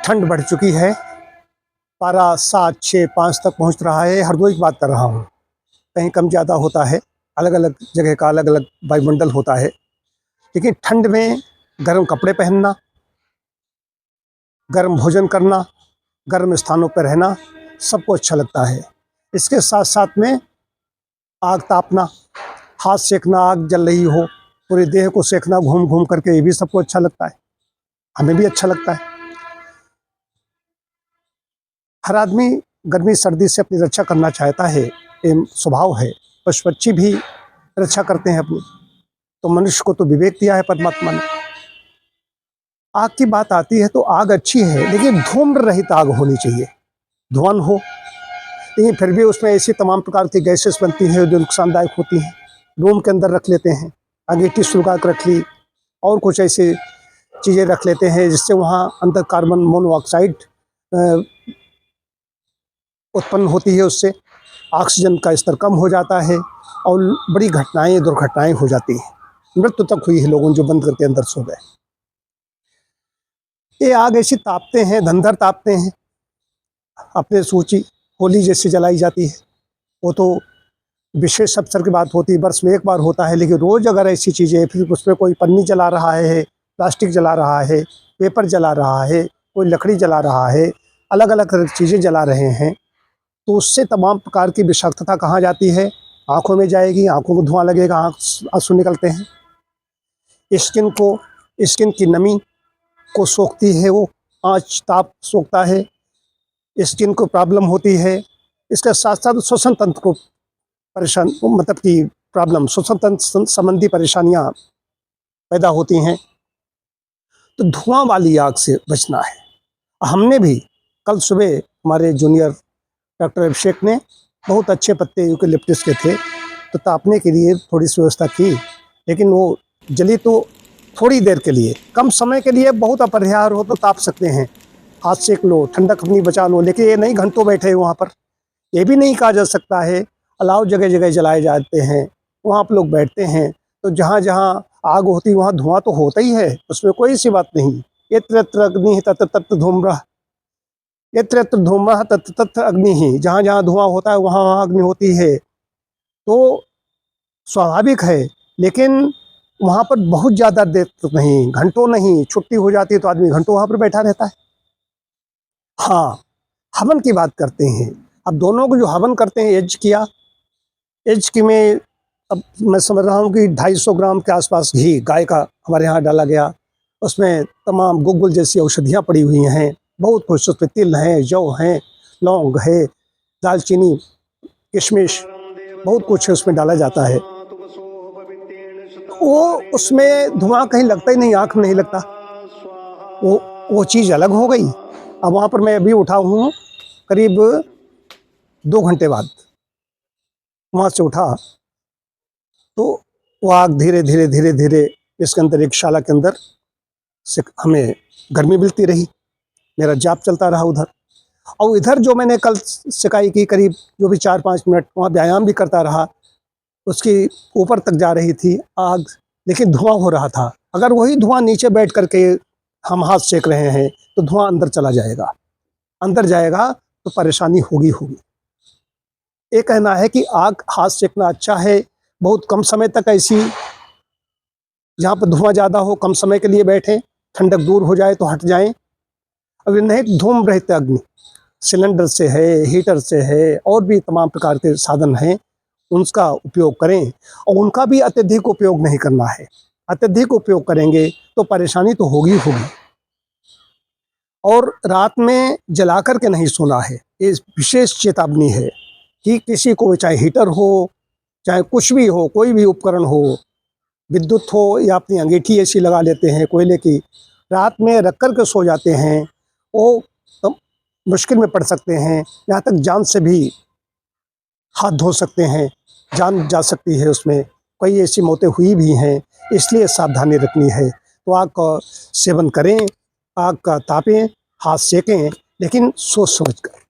ठंड बढ़ चुकी है। पारा 7, 6, 5 तक पहुंच रहा है। हरदोई की बात कर रहा हूँ। कहीं कम ज़्यादा होता है, अलग अलग जगह का अलग अलग वायुमंडल होता है। लेकिन ठंड में गर्म कपड़े पहनना, गर्म भोजन करना, गर्म स्थानों पर रहना सबको अच्छा लगता है। इसके साथ साथ में आग तापना, हाथ सेकना, आग जल रही हो पूरे देह को सेकना घूम घूम करके, ये भी सबको अच्छा लगता है। हमें भी अच्छा लगता है। हर आदमी गर्मी सर्दी से अपनी रक्षा करना चाहता है, ये स्वभाव है। पशु पक्षी भी रक्षा करते हैं अपनी। तो मनुष्य को तो विवेक दिया है परमात्मा ने। आग की बात आती है तो आग अच्छी है, लेकिन धूम्र रहित आग होनी चाहिए। धुआं हो, लेकिन फिर भी उसमें ऐसी तमाम प्रकार की गैसेस बनती हैं जो नुकसानदायक होती हैं। रूम के अंदर रख लेते हैं, अंगीठी सुलगा कर रख ली, और कुछ ऐसी चीज़ें रख लेते हैं जिससे वहाँ अंदर कार्बन मोनोऑक्साइड उत्पन्न होती है। उससे ऑक्सीजन का स्तर कम हो जाता है और बड़ी घटनाएं, दुर्घटनाएं हो जाती हैं। मृत्यु तक हुई है लोगों जो बंद करके अंदर सो गए। ये आग ऐसी तापते हैं, धंधर तापते हैं। अपने सूची होली जैसी जलाई जाती है, वो तो विशेष अवसर की बात होती है, वर्ष में एक बार होता है। लेकिन रोज़ अगर ऐसी चीज़ें, फिर उसमें कोई पन्नी जला रहा है, प्लास्टिक जला रहा है, पेपर जला रहा है, कोई लकड़ी जला रहा है, अलग अलग चीज़ें जला रहे हैं, तो उससे तमाम प्रकार की विषाक्तता कहाँ जाती है? आँखों में जाएगी, आँखों को धुआं लगेगा, आंसू निकलते हैं। स्किन की नमी को सोखती है, वो आँच ताप सोखता है, स्किन को प्रॉब्लम होती है। इसके साथ साथ श्वसन तंत्र को परेशान, मतलब कि प्रॉब्लम, श्वसन तंत्र संबंधी परेशानियाँ पैदा होती हैं। तो धुआं वाली आग से बचना है। हमने भी कल सुबह, हमारे जूनियर डॉक्टर अभिषेक ने बहुत अच्छे पत्ते यूकेलिप्टस के थे, तो तापने के लिए थोड़ी सी व्यवस्था की। लेकिन वो जली तो थोड़ी देर के लिए, कम समय के लिए बहुत अपरिहार्य हो तो ताप सकते हैं, हाथ सेक लो, ठंडक अपनी बचा लो। लेकिन ये नहीं घंटों बैठे वहाँ पर। ये भी नहीं कहा जा सकता है। अलाव जगह जगह जलाए जाते हैं, वहाँ पर लोग बैठते हैं, तो जहाँ जहाँ आग होती वहाँ धुआं तो होता ही है, उसमें कोई सी बात नहीं। यत्र यत्र अग्नि तत्र तत्र धूम्रः, यत्र यत्र धूम्रः तत्र तत्र अग्नि ही। जहाँ जहाँ धुआं होता है वहाँ वहाँ अग्नि होती है। तो स्वाभाविक है, लेकिन वहाँ पर बहुत ज़्यादा देर तक नहीं, घंटों नहीं। छुट्टी हो जाती है तो आदमी घंटों वहाँ पर बैठा रहता है। हाँ, हवन की बात करते हैं। अब दोनों को जो हवन करते हैं, यज्ञ किया, यज्ञ की में अब मैं समझ रहा हूँ कि 250 ग्राम के आसपास घी गाय का हमारे यहाँ डाला गया। उसमें तमाम गुग्गुल जैसी औषधियाँ पड़ी हुई हैं, बहुत कुछ उसमें तिल हैं, जौ हैं, लौंग है, दालचीनी, किशमिश, बहुत कुछ है उसमें डाला जाता है। वो उसमें धुआं कहीं लगता ही नहीं, आँख में नहीं लगता। वो चीज़ अलग हो गई। अब वहाँ पर मैं अभी उठा हूँ, करीब 2 घंटे बाद वहाँ से उठा, तो वो आग धीरे धीरे धीरे धीरे इसके अंदर, एक शाला के अंदर से हमें गर्मी मिलती रही। मेरा जाप चलता रहा उधर, और इधर जो मैंने कल सिकाई की, करीब जो भी 4-5 मिनट वहाँ व्यायाम भी करता रहा, उसकी ऊपर तक जा रही थी आग, लेकिन धुआं हो रहा था। अगर वही धुआं नीचे बैठ करके हम हाथ सेक रहे हैं तो धुआं अंदर चला जाएगा, अंदर जाएगा तो परेशानी होगी होगी। ये कहना है कि आग हाथ सेकना अच्छा है, बहुत कम समय तक ऐसी, जहाँ पर धुआं ज़्यादा हो, कम समय के लिए बैठें, ठंडक दूर हो जाए तो हट जाएं। अगर नहीं, धूम रहित अग्नि सिलेंडर से है, हीटर से है, और भी तमाम प्रकार के साधन हैं, उनका उपयोग करें। और उनका भी अत्यधिक उपयोग नहीं करना है। अत्यधिक उपयोग करेंगे तो परेशानी तो होगी होगी। और रात में जला कर के नहीं सोना है, ये विशेष चेतावनी है कि किसी को, चाहे हीटर हो, चाहे कुछ भी हो, कोई भी उपकरण हो, विद्युत हो या अपनी अंगीठी ऐसी लगा लेते हैं कोयले की, रात में रख कर के सो जाते हैं, वो तो मुश्किल में पड़ सकते हैं। यहाँ तक जान से भी हाथ धो सकते हैं, जान जा सकती है उसमें। कई ऐसी मौतें हुई भी हैं, इसलिए सावधानी रखनी है। तो आग का सेवन करें, आग का तापें, हाथ सेकें, लेकिन सोच समझ कर।